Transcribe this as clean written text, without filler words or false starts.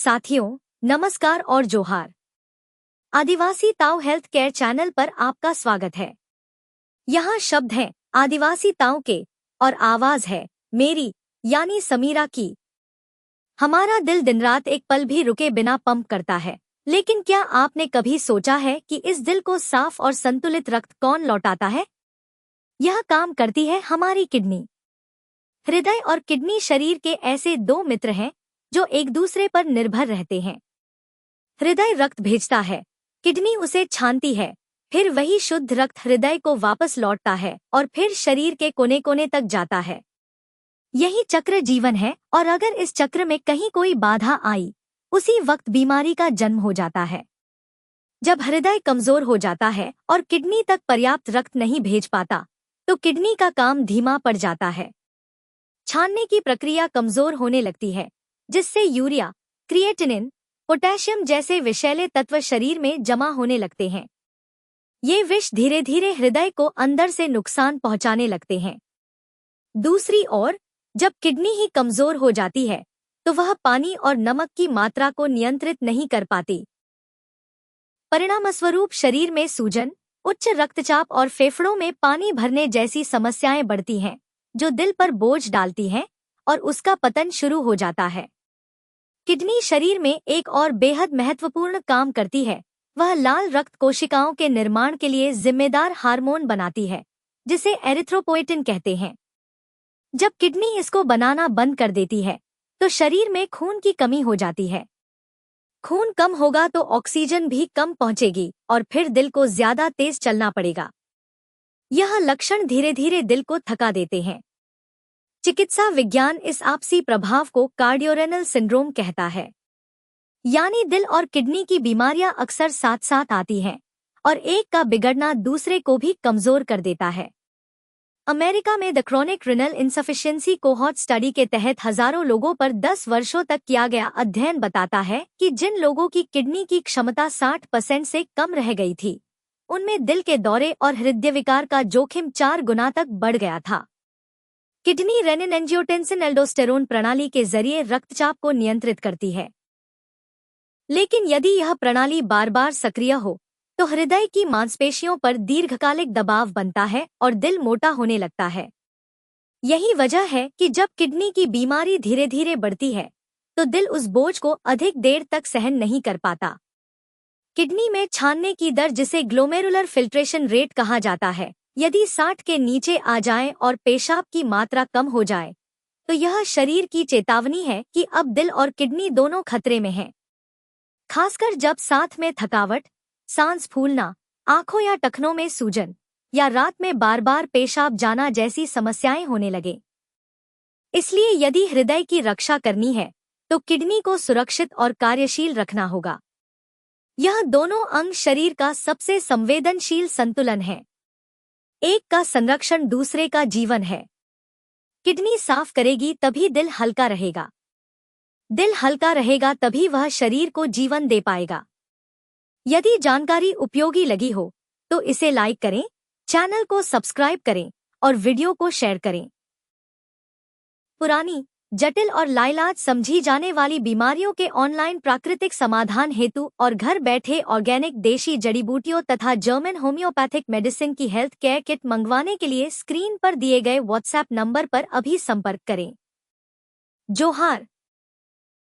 साथियों, नमस्कार और जोहार। आदिवासी ताऊ हेल्थ केयर चैनल पर आपका स्वागत है। यहाँ शब्द हैं आदिवासी ताऊ के और आवाज है मेरी यानी समीरा की। हमारा दिल दिन रात एक पल भी रुके बिना पंप करता है, लेकिन क्या आपने कभी सोचा है कि इस दिल को साफ और संतुलित रक्त कौन लौटाता है? यह काम करती है हमारी किडनी। हृदय और किडनी शरीर के ऐसे दो मित्र हैं जो एक दूसरे पर निर्भर रहते हैं। हृदय रक्त भेजता है, किडनी उसे छानती है, फिर वही शुद्ध रक्त हृदय को वापस लौटता है और फिर शरीर के कोने कोने तक जाता है। यही चक्र जीवन है और अगर इस चक्र में कहीं कोई बाधा आई, उसी वक्त बीमारी का जन्म हो जाता है। जब हृदय कमजोर हो जाता है और किडनी तक पर्याप्त रक्त नहीं भेज पाता, तो किडनी का काम धीमा पड़ जाता है। छानने की प्रक्रिया कमजोर होने लगती है, जिससे यूरिया, क्रिएटिनिन, पोटेशियम जैसे विषैले तत्व शरीर में जमा होने लगते हैं। ये विष धीरे धीरे हृदय को अंदर से नुकसान पहुंचाने लगते हैं। दूसरी ओर, जब किडनी ही कमजोर हो जाती है, तो वह पानी और नमक की मात्रा को नियंत्रित नहीं कर पाती। परिणामस्वरूप शरीर में सूजन, उच्च रक्तचाप और फेफड़ों में पानी भरने जैसी समस्याएं बढ़ती हैं, जो दिल पर बोझ डालती हैं और उसका पतन शुरू हो जाता है। किडनी शरीर में एक और बेहद महत्वपूर्ण काम करती है। वह लाल रक्त कोशिकाओं के निर्माण के लिए जिम्मेदार हार्मोन बनाती है, जिसे एरिथ्रोपोएटिन कहते हैं। जब किडनी इसको बनाना बंद कर देती है, तो शरीर में खून की कमी हो जाती है। खून कम होगा तो ऑक्सीजन भी कम पहुंचेगी और फिर दिल को ज्यादा तेज चलना पड़ेगा। यह लक्षण धीरे धीरे दिल को थका देते हैं। चिकित्सा विज्ञान इस आपसी प्रभाव को कार्डियोरेनल सिंड्रोम कहता है। यानी दिल और किडनी की बीमारियां अक्सर साथ साथ आती हैं और एक का बिगड़ना दूसरे को भी कमजोर कर देता है। अमेरिका में the chronic renal insufficiency cohort study के तहत हजारों लोगों पर 10 वर्षों तक किया गया अध्ययन बताता है कि जिन लोगों की किडनी की क्षमता 60% से कम रह गई थी, उनमें दिल के दौरे और हृदय विकार का जोखिम 4 गुना तक बढ़ गया था। किडनी रेनिन एंजियोटेंसिन एल्डोस्टेरोन प्रणाली के जरिए रक्तचाप को नियंत्रित करती है। लेकिन यदि यह प्रणाली बार बार सक्रिय हो, तो हृदय की मांसपेशियों पर दीर्घकालिक दबाव बनता है और दिल मोटा होने लगता है। यही वजह है कि जब किडनी की बीमारी धीरे धीरे बढ़ती है, तो दिल उस बोझ को अधिक देर तक सहन नहीं कर पाता। किडनी में छानने की दर, जिसे ग्लोमेरुलर फिल्ट्रेशन रेट कहा जाता है, यदि 60 के नीचे आ जाए और पेशाब की मात्रा कम हो जाए, तो यह शरीर की चेतावनी है कि अब दिल और किडनी दोनों खतरे में हैं। खासकर जब साथ में थकावट, सांस फूलना, आंखों या टखनों में सूजन या रात में बार बार पेशाब जाना जैसी समस्याएं होने लगे। इसलिए यदि हृदय की रक्षा करनी है, तो किडनी को सुरक्षित और कार्यशील रखना होगा। यह दोनों अंग शरीर का सबसे संवेदनशील संतुलन है। एक का संरक्षण दूसरे का जीवन है। किडनी साफ करेगी तभी दिल हल्का रहेगा। दिल हल्का रहेगा तभी वह शरीर को जीवन दे पाएगा। यदि जानकारी उपयोगी लगी हो, तो इसे लाइक करें, चैनल को सब्सक्राइब करें और वीडियो को शेयर करें। पुरानी, जटिल और लाइलाज समझी जाने वाली बीमारियों के ऑनलाइन प्राकृतिक समाधान हेतु और घर बैठे ऑर्गेनिक देशी जड़ी बूटियों तथा जर्मन होम्योपैथिक मेडिसिन की हेल्थ केयर किट मंगवाने के लिए स्क्रीन पर दिए गए व्हाट्सएप नंबर पर अभी संपर्क करें। जोहार।